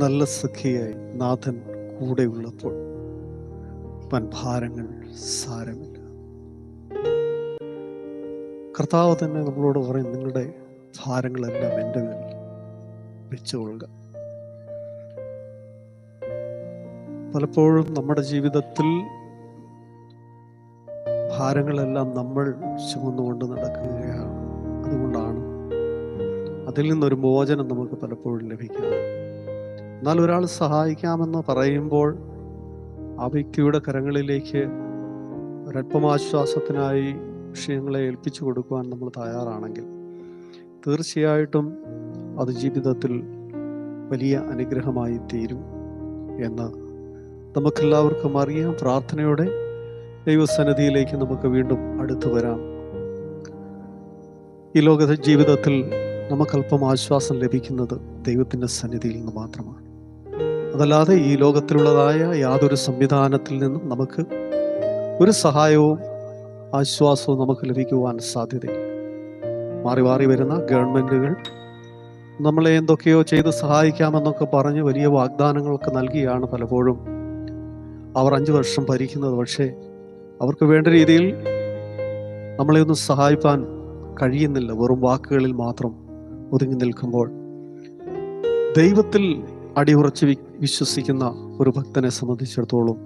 നല്ല സഖിയായി നാഥൻ കൂടെയുള്ളപ്പോൾ വൻഭാരങ്ങൾ സാരമില്ല. കർത്താവ് തന്നെ നമ്മളോട് പറയും, നിങ്ങളുടെ ഭാരങ്ങളെല്ലാം എൻ്റെ മേൽ വെച്ചുകൊള്ളുക. പലപ്പോഴും നമ്മുടെ ജീവിതത്തിൽ ഭാരങ്ങളെല്ലാം നമ്മൾ ചുമന്നുകൊണ്ട് നടക്കുകയാണ്. അതുകൊണ്ടാണ് അതിൽ നിന്നൊരു മോചനം നമുക്ക് പലപ്പോഴും ലഭിക്കാറ്. എന്നാൽ ഒരാൾ സഹായിക്കാമെന്ന് പറയുമ്പോൾ ആ വ്യക്തിയുടെ കരങ്ങളിലേക്ക് ഒരല്പമാശ്വാസത്തിനായി വിഷയങ്ങളെ ഏൽപ്പിച്ചു കൊടുക്കുവാൻ നമ്മൾ തയ്യാറാണെങ്കിൽ തീർച്ചയായിട്ടും അത് ജീവിതത്തിൽ വലിയ അനുഗ്രഹമായി തീരും എന്ന് നമുക്കെല്ലാവർക്കും അറിയാം. പ്രാർത്ഥനയോടെ ദൈവസന്നിധിയിലേക്ക് നമുക്ക് വീണ്ടും അടുത്തു വരാം. ഈ ലോക ജീവിതത്തിൽ നമുക്കല്പം ആശ്വാസം ലഭിക്കുന്നത് ദൈവത്തിൻ്റെ സന്നിധിയിൽ നിന്ന് മാത്രമാണ്. അതല്ലാതെ ഈ ലോകത്തിലുള്ളതായ യാതൊരു സംവിധാനത്തിൽ നിന്നും നമുക്ക് ഒരു സഹായവും ആശ്വാസവും നമുക്ക് ലഭിക്കുവാൻ സാധ്യതയില്ല. മാറി മാറി വരുന്ന ഗവൺമെൻറ്റുകൾ നമ്മളെ എന്തൊക്കെയോ ചെയ്ത് സഹായിക്കാമെന്നൊക്കെ പറഞ്ഞ് വലിയ വാഗ്ദാനങ്ങളൊക്കെ നൽകിയാണ് പലപ്പോഴും അവർ 5 വർഷം ഭരിക്കുന്നത്. പക്ഷേ അവർക്ക് വേണ്ട രീതിയിൽ നമ്മളെ ഒന്നും സഹായിപ്പാൻ കഴിയുന്നില്ല. വെറും വാക്കുകളിൽ മാത്രം ഒതുങ്ങി നിൽക്കുമ്പോൾ ദൈവത്തിൽ അടിയുറച്ച് വിശ്വസിക്കുന്ന ഒരു ഭക്തനെ സംബന്ധിച്ചിടത്തോളം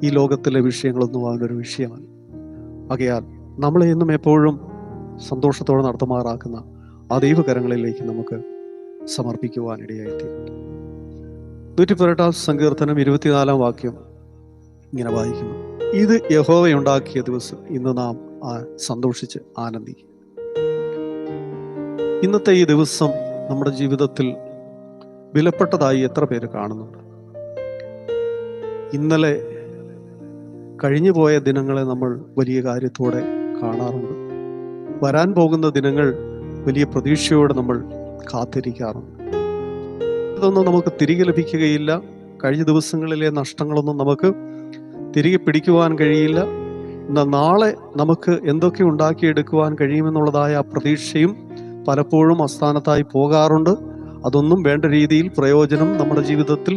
ഈ ലോകത്തിലെ വിഷയങ്ങളൊന്നും അവനൊരു വിഷയമല്ല. ആകയാൽ നമ്മളെ എന്നും എപ്പോഴും സന്തോഷത്തോടെ നടത്തുമാറാക്കുന്ന ആ ദൈവകരങ്ങളിലേക്ക് നമുക്ക് സമർപ്പിക്കുവാനിടയായിത്തീരും. 118 സങ്കീർത്തനം 24 വാക്യം ഇങ്ങനെ വായിക്കുന്നു: ഇത് യഹോവയുണ്ടാക്കിയ ദിവസം, ഇന്ന് നാം സന്തോഷിച്ച് ആനന്ദിക്കും. ഇന്നത്തെ ഈ ദിവസം നമ്മുടെ ജീവിതത്തിൽ വിലപ്പെട്ടതായി എത്ര പേര് കാണുന്നുണ്ട്? ഇന്നലെ കഴിഞ്ഞു പോയ ദിനങ്ങളെ നമ്മൾ വലിയ കാര്യത്തോടെ കാണാറുണ്ട്. വരാൻ പോകുന്ന ദിനങ്ങൾ വലിയ പ്രതീക്ഷയോടെ നമ്മൾ കാത്തിരിക്കാറുണ്ട്. ഇതൊന്നും നമുക്ക് തിരികെ ലഭിക്കുകയില്ല. കഴിഞ്ഞ ദിവസങ്ങളിലെ നഷ്ടങ്ങളൊന്നും നമുക്ക് തിരികെ പിടിക്കുവാൻ കഴിയില്ല. എന്നാൽ നാളെ നമുക്ക് എന്തൊക്കെ ഉണ്ടാക്കിയെടുക്കുവാൻ കഴിയുമെന്നുള്ളതായ ആ പ്രതീക്ഷയും പലപ്പോഴും അസ്ഥാനത്തായി പോകാറുണ്ട്. അതൊന്നും വേണ്ട രീതിയിൽ പ്രയോജനം നമ്മുടെ ജീവിതത്തിൽ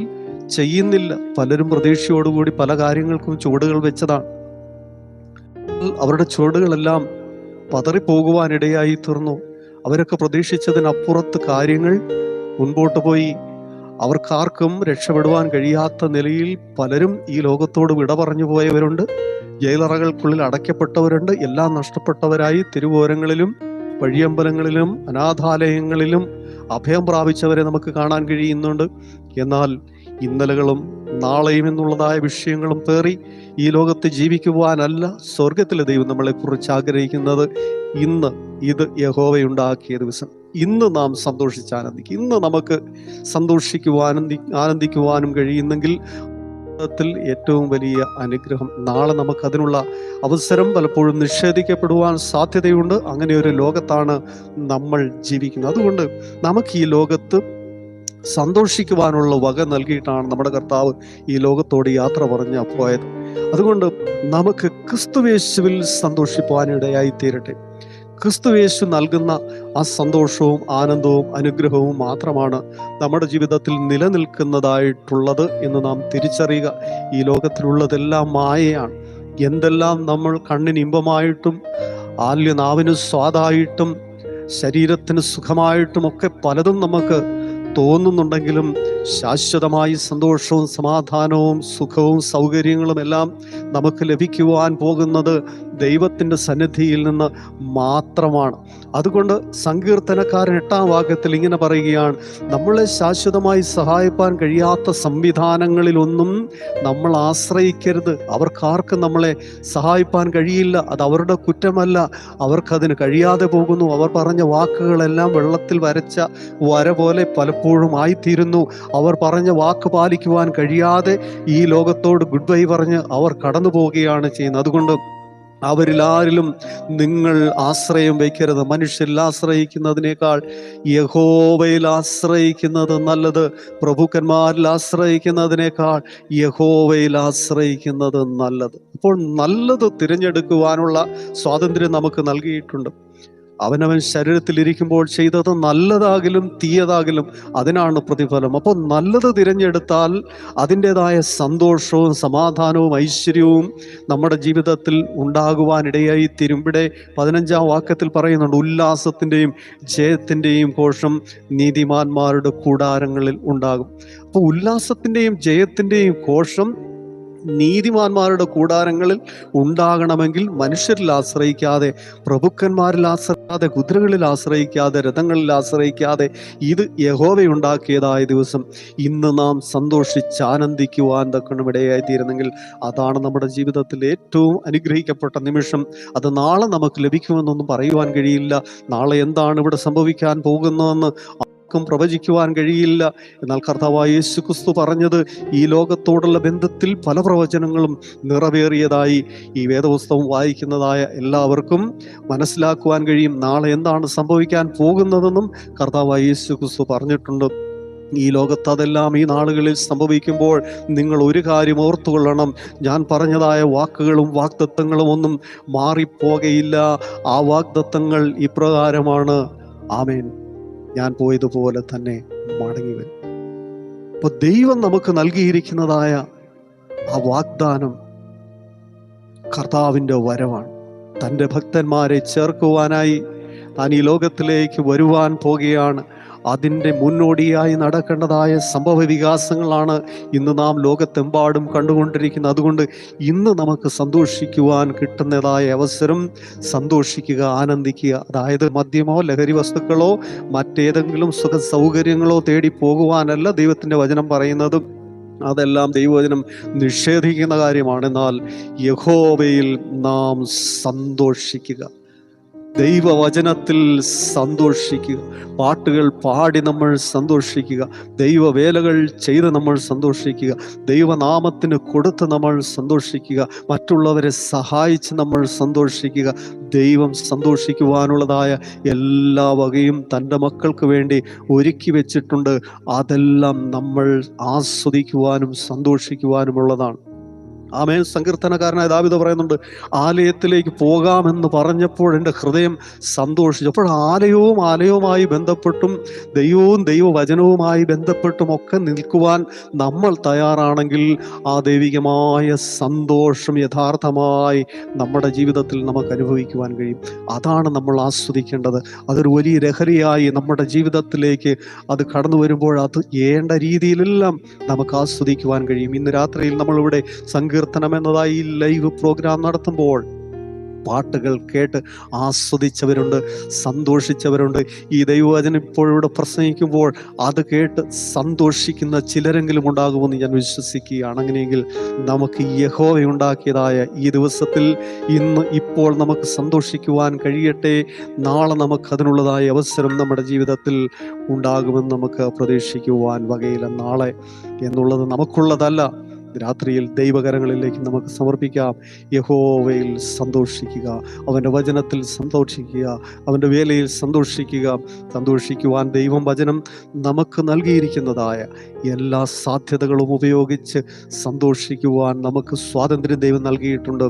ചെയ്യുന്നില്ല. പലരും പ്രതീക്ഷയോടുകൂടി പല കാര്യങ്ങൾക്കും ചുവടുകൾ വെച്ചതാണ്. അവരുടെ ചുവടുകളെല്ലാം പതറിപ്പോകുവാനിടയായി തീർന്നു. അവരൊക്കെ പ്രതീക്ഷിച്ചതിനപ്പുറത്ത് കാര്യങ്ങൾ മുൻപോട്ട് പോയി. അവർക്കാർക്കും രക്ഷപ്പെടുവാൻ കഴിയാത്ത നിലയിൽ പലരും ഈ ലോകത്തോട് വിട പറഞ്ഞു പോയവരുണ്ട്. ജയിലറകൾക്കുള്ളിൽ അടയ്ക്കപ്പെട്ടവരുണ്ട്. എല്ലാം നഷ്ടപ്പെട്ടവരായി തെരുവോരങ്ങളിലും വഴിയമ്പലങ്ങളിലും അനാഥാലയങ്ങളിലും അഭയം പ്രാപിച്ചവരെ നമുക്ക് കാണാൻ കഴിയുന്നുണ്ട്. എന്നാൽ ഇന്നലകളും നാളെയും എന്നുള്ളതായ വിഷയങ്ങളും പേറി ഈ ലോകത്ത് ജീവിക്കുവാനല്ല സ്വർഗത്തിലെ ദൈവം നമ്മളെക്കുറിച്ച് ആഗ്രഹിക്കുന്നത്. ഇന്ന് ഇത് യഹോവയുണ്ടാക്കിയ ദിവസം, ഇന്ന് നാം സന്തോഷിച്ചാനന്ദിക്കും. ഇന്ന് നമുക്ക് ആനന്ദിക്കുവാനും കഴിയുന്നെങ്കിൽ ഏറ്റവും വലിയ അനുഗ്രഹം. നാളെ നമുക്കതിനുള്ള അവസരം പലപ്പോഴും നിഷേധിക്കപ്പെടുവാൻ സാധ്യതയുണ്ട്. അങ്ങനെ ഒരു ലോകത്താണ് നമ്മൾ ജീവിക്കുന്നത്. അതുകൊണ്ട് നമുക്ക് ഈ ലോകത്ത് സന്തോഷിക്കുവാനുള്ള വക നൽകിയിട്ടാണ് നമ്മുടെ കർത്താവ് ഈ ലോകത്തോട് യാത്ര പറഞ്ഞ് പോയത്. അതുകൊണ്ട് നമുക്ക് ക്രിസ്തുയേശുവിൽ സന്തോഷിക്കുവാനിടയായി തീരട്ടെ. ക്രിസ്തുയേശു നൽകുന്ന ആ സന്തോഷവും ആനന്ദവും അനുഗ്രഹവും മാത്രമാണ് നമ്മുടെ ജീവിതത്തിൽ നിലനിൽക്കുന്നതായിട്ടുള്ളത് എന്ന് നാം തിരിച്ചറിയുക. ഈ ലോകത്തിലുള്ളതെല്ലാം മായയാണ്. എന്തെല്ലാം നമ്മൾ കണ്ണിന് ഇമ്പമായിട്ടും നാവിന് സ്വാദായിട്ടും ശരീരത്തിന് സുഖമായിട്ടും ഒക്കെ പലതും നമുക്ക് തോന്നുന്നുണ്ടെങ്കിലും ശാശ്വതമായി സന്തോഷവും സമാധാനവും സുഖവും സൗകര്യങ്ങളും എല്ലാം നമുക്ക് ലഭിക്കുവാൻ പോകുന്നത് ദൈവത്തിൻ്റെ സന്നിധിയിൽ നിന്ന് മാത്രമാണ്. അതുകൊണ്ട് സങ്കീർത്തനക്കാരൻ 8-ാം വാക്യത്തിൽ ഇങ്ങനെ പറയുകയാണ്: നമ്മളെ ശാശ്വതമായി സഹായിപ്പാൻ കഴിയാത്ത സംവിധാനങ്ങളിലൊന്നും നമ്മൾ ആശ്രയിക്കരുത്. അവർക്കാർക്കും നമ്മളെ സഹായിപ്പാൻ കഴിയില്ല. അത് അവരുടെ കുറ്റമല്ല, അവർക്കതിന് കഴിയാതെ പോകുന്നു. അവർ പറഞ്ഞ വാക്കുകളെല്ലാം വെള്ളത്തിൽ വരച്ച വര പോലെ പലപ്പോഴും ആയിത്തീരുന്നു. അവർ പറഞ്ഞ വാക്ക് പാലിക്കുവാൻ കഴിയാതെ ഈ ലോകത്തോട് ഗുഡ് ബൈ പറഞ്ഞ് അവർ കടന്നു പോവുകയാണ് ചെയ്യുന്നത്. അതുകൊണ്ട് അവരിലാരിലും നിങ്ങൾ ആശ്രയം വയ്ക്കരുത്. മനുഷ്യരിൽ ആശ്രയിക്കുന്നതിനേക്കാൾ യഹോവയിൽ ആശ്രയിക്കുന്നത് നല്ലത്. പ്രഭുക്കന്മാരിൽ ആശ്രയിക്കുന്നതിനേക്കാൾ യഹോവയിൽ ആശ്രയിക്കുന്നത് നല്ലത്. അപ്പോൾ നല്ലത് തിരഞ്ഞെടുക്കുവാനുള്ള സ്വാതന്ത്ര്യം നമുക്ക് നൽകിയിട്ടുണ്ട്. അവനവൻ ശരീരത്തിലിരിക്കുമ്പോൾ ചെയ്തത് നല്ലതാകിലും തീയതാകിലും അതിനാണ് പ്രതിഫലം. അപ്പോൾ നല്ലത് തിരഞ്ഞെടുത്താൽ അതിൻ്റെതായ സന്തോഷവും സമാധാനവും ഐശ്വര്യവും നമ്മുടെ ജീവിതത്തിൽ ഉണ്ടാകുവാനിടയായി തീരും. ഇവിടെ 15-ാം വാക്യത്തിൽ പറയുന്നുണ്ട്, ഉല്ലാസത്തിൻ്റെയും ജയത്തിൻ്റെയും ഘോഷം നീതിമാന്മാരുടെ കൂടാരങ്ങളിൽ ഉണ്ടാകും. അപ്പോൾ ഉല്ലാസത്തിൻ്റെയും ജയത്തിൻ്റെയും ഘോഷം നീതിമാന്മാരുടെ കൂടാരങ്ങളിൽ ഉണ്ടാകണമെങ്കിൽ മനുഷ്യരിൽ ആശ്രയിക്കാതെ, പ്രഭുക്കന്മാരിൽ ആശ്രയിക്കാതെ, കുതിരകളിൽ ആശ്രയിക്കാതെ, രഥങ്ങളിൽ ആശ്രയിക്കാതെ, ഇത് യഹോവയുണ്ടാക്കിയതായ ദിവസം ഇന്ന് നാം സന്തോഷിച്ച് ആനന്ദിക്കുവാൻ തക്കണം ഇടയായി തീരുന്നെങ്കിൽ അതാണ് നമ്മുടെ ജീവിതത്തിൽ ഏറ്റവും അനുഗ്രഹിക്കപ്പെട്ട നിമിഷം. അത് നാളെ നമുക്ക് ലഭിക്കുമെന്നൊന്നും പറയുവാൻ കഴിയില്ല. നാളെ എന്താണ് ഇവിടെ സംഭവിക്കാൻ പോകുന്നതെന്ന് പ്രവചിക്കുവാൻ കഴിയില്ല. എന്നാൽ കർത്താവായ യേശു ക്രിസ്തു പറഞ്ഞത് ഈ ലോകത്തോടുള്ള ബന്ധത്തിൽ പല പ്രവചനങ്ങളും നിറവേറിയതായി ഈ വേദപുസ്തകം വായിക്കുന്നതായ എല്ലാവർക്കും മനസ്സിലാക്കുവാൻ കഴിയും. നാളെ എന്താണ് സംഭവിക്കാൻ പോകുന്നതെന്നും കർത്താവായ യേശു ക്രിസ്തു പറഞ്ഞിട്ടുണ്ട്. ഈ ലോകത്ത് അതെല്ലാം ഈ നാളുകളിൽ സംഭവിക്കുമ്പോൾ നിങ്ങൾ ഒരു കാര്യം ഓർത്തുകൊള്ളണം, ഞാൻ പറഞ്ഞതായ വാക്കുകളും വാഗ്ദത്തങ്ങളും ഒന്നും മാറിപ്പോകയില്ല. ആ വാഗ്ദത്തങ്ങൾ ഇപ്രകാരമാണ്, ആമേൻ, ഞാൻ പോയതുപോലെ തന്നെ മടങ്ങി വരും. അപ്പൊ ദൈവം നമുക്ക് നൽകിയിരിക്കുന്നതായ ആ വാഗ്ദാനം കർത്താവിൻ്റെ വരവാണ്. തൻ്റെ ഭക്തന്മാരെ ചേർക്കുവാനായി താൻ ഈ ലോകത്തിലേക്ക് വരുവാൻ പോകുകയാണ്. അതിൻ്റെ മുന്നോടിയായി നടക്കേണ്ടതായ സംഭവ വികാസങ്ങളാണ് ഇന്ന് നാം ലോകത്തെമ്പാടും കണ്ടുകൊണ്ടിരിക്കുന്നത്. അതുകൊണ്ട് ഇന്ന് നമുക്ക് സന്തോഷിക്കുവാൻ കിട്ടുന്നതായ അവസരം സന്തോഷിക്കുക, ആനന്ദിക്കുക. അതായത് മദ്യമോ ലഹരി വസ്തുക്കളോ മറ്റേതെങ്കിലും സുഖ സൗകര്യങ്ങളോ തേടി പോകുവാനല്ല ദൈവത്തിൻ്റെ വചനം പറയുന്നത്. അതെല്ലാം ദൈവവചനം നിഷേധിക്കുന്ന കാര്യമാണ്. എന്നാൽ യഹോവയിൽ നാം സന്തോഷിക്കുക, ദൈവവചനത്തിൽ സന്തോഷിക്കുക, പാട്ടുകൾ പാടി നമ്മൾ സന്തോഷിക്കുക, ദൈവവേലകൾ ചെയ്ത് നമ്മൾ സന്തോഷിക്കുക, ദൈവനാമത്തിന് കൊടുത്ത് നമ്മൾ സന്തോഷിക്കുക, മറ്റുള്ളവരെ സഹായിച്ച് നമ്മൾ സന്തോഷിക്കുക. ദൈവം സന്തോഷിക്കുവാനുള്ളതായ എല്ലാ വകയും തൻ്റെ മക്കൾക്ക് വേണ്ടി ഒരുക്കി വെച്ചിട്ടുണ്ട്. അതെല്ലാം നമ്മൾ ആസ്വദിക്കുവാനും സന്തോഷിക്കുവാനുമുള്ളതാണ്. ആമേൻ. സങ്കീർത്തനക്കാരനായ ദാവീദ് പറയുന്നുണ്ട്, ആലയത്തിലേക്ക് പോകാമെന്ന് പറഞ്ഞപ്പോൾ എൻ്റെ ഹൃദയം സന്തോഷിച്ചു. അപ്പോൾ ആലയവുമായി ബന്ധപ്പെട്ടും ദൈവവും ദൈവവചനവുമായി ബന്ധപ്പെട്ടും ഒക്കെ നിൽക്കുവാൻ നമ്മൾ തയ്യാറാണെങ്കിൽ ആ ദൈവികമായ സന്തോഷം യഥാർത്ഥമായി നമ്മുടെ ജീവിതത്തിൽ നമുക്ക് അനുഭവിക്കുവാൻ കഴിയും. അതാണ് നമ്മൾ ആസ്വദിക്കേണ്ടത്. അതൊരു വലിയ ലഹരിയായി നമ്മുടെ ജീവിതത്തിലേക്ക് അത് കടന്നു വരുമ്പോൾ അത് വേണ്ട രീതിയിലെല്ലാം നമുക്ക് ആസ്വദിക്കുവാൻ കഴിയും. ഇന്ന് രാത്രിയിൽ നമ്മളിവിടെ സങ്കീർത്തനം എന്നതായി ലൈവ് പ്രോഗ്രാം നടത്തുമ്പോൾ പാട്ടുകൾ കേട്ട് ആസ്വദിച്ചവരുണ്ട്, സന്തോഷിച്ചവരുണ്ട്. ഈ ദൈവവചനം ഇപ്പോഴിവിടെ പ്രസംഗിക്കുമ്പോൾ അത് കേട്ട് സന്തോഷിക്കുന്ന ചിലരെങ്കിലും ഉണ്ടാകുമെന്ന് ഞാൻ വിശ്വസിക്കുകയാണ്. അങ്ങനെയെങ്കിൽ നമുക്ക് യഹോവയുണ്ടാക്കിയതായ ഈ ദിവസത്തിൽ ഇപ്പോൾ നമുക്ക് സന്തോഷിക്കുവാൻ കഴിയട്ടെ. നാളെ നമുക്കതിനുള്ളതായ അവസരം നമ്മുടെ ജീവിതത്തിൽ ഉണ്ടാകുമെന്ന് നമുക്ക് പ്രതീക്ഷിക്കുവാൻ വകയില്ല. നാളെ എന്നുള്ളത് നമുക്കുള്ളതല്ല. രാത്രിയിൽ ദൈവകരങ്ങളിലേക്ക് നമുക്ക് സമർപ്പിക്കാം. യഹോവയിൽ സന്തോഷിക്കുക, അവൻ്റെ വചനത്തിൽ സന്തോഷിക്കുക, അവൻ്റെ വേലയിൽ സന്തോഷിക്കുക. സന്തോഷിക്കുവാൻ ദൈവം വചനം നമുക്ക് നൽകിയിരിക്കുന്നതായ എല്ലാ സാധ്യതകളും ഉപയോഗിച്ച് സന്തോഷിക്കുവാൻ നമുക്ക് സ്വാതന്ത്ര്യം ദൈവം നൽകിയിട്ടുണ്ട്.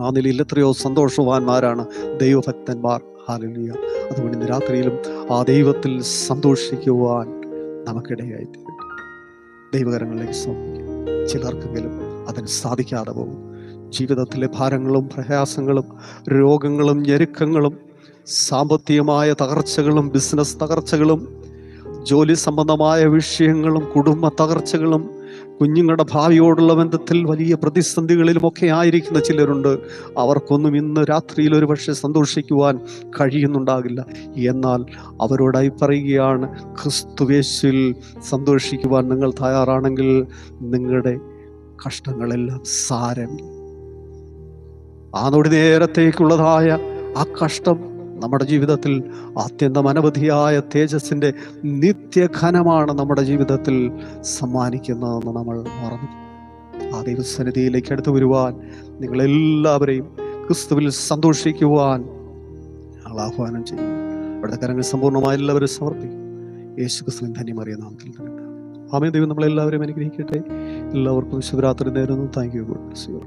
ആ നിലയിൽ എത്രയോ സന്തോഷവാന്മാരാണ് ദൈവഭക്തന്മാർ. ഹല്ലേലൂയ. അതുകൊണ്ട് ഇന്ന് രാത്രിയിലും ആ ദൈവത്തിൽ സന്തോഷിക്കുവാൻ നമുക്കിടയായി തീരും. ദൈവകരങ്ങളിലേക്ക് സമർപ്പിക്കാം. ചിലർക്കെങ്കിലും അതിന് സാധിക്കാതെ പോകും. ജീവിതത്തിലെ ഭാരങ്ങളും പ്രയാസങ്ങളും രോഗങ്ങളും ഞെരുക്കങ്ങളും സാമ്പത്തികമായ തകർച്ചകളും ബിസിനസ് തകർച്ചകളും ജോലി സംബന്ധമായ വിഷയങ്ങളും കുടുംബ തകർച്ചകളും കുഞ്ഞുങ്ങളുടെ ഭാവിയോടുള്ള ബന്ധത്തിൽ വലിയ പ്രതിസന്ധികളിലുമൊക്കെ ആയിരിക്കുന്ന ചിലരുണ്ട്. അവർക്കൊന്നും ഇന്ന് രാത്രിയിൽ ഒരു പക്ഷേ സന്തോഷിക്കുവാൻ കഴിയുന്നുണ്ടാകില്ല. എന്നാൽ അവരോടായി പറയുകയാണ്, ക്രിസ്തുയേശുവിൽ സന്തോഷിക്കുവാൻ നിങ്ങൾ തയ്യാറാണെങ്കിൽ നിങ്ങളുടെ കഷ്ടങ്ങളെല്ലാം സാരം, ആ നൊടി നേരത്തേക്കുള്ളതായ ആ കഷ്ടം നമ്മുടെ ജീവിതത്തിൽ അത്യന്തം അനവധിയായ തേജസ്സിൻ്റെ നിത്യഘനമാണ് നമ്മുടെ ജീവിതത്തിൽ സമ്മാനിക്കുന്നതെന്ന് നമ്മൾ മറന്നു. ആ ദൈവസന്നിധിയിലേക്ക് അടുത്ത് വരുവാൻ നിങ്ങളെല്ലാവരെയും ക്രിസ്തുവിൽ സന്തോഷിക്കുവാൻ ഞങ്ങൾ ആഹ്വാനം ചെയ്യും. അവിടുത്തെ കരങ്ങൾ സമ്പൂർണ്ണമായി എല്ലാവരും സമർപ്പിക്കും. യേശു ക്രിസ്തുവിൻ ധന്യമറിയ നാമത്തിൽ തന്നെ. ആമേൻ. ദൈവം നമ്മളെല്ലാവരെയും അനുഗ്രഹിക്കട്ടെ. എല്ലാവർക്കും ശുഭരാത്രി നേരുന്നു. Thank you. God bless you.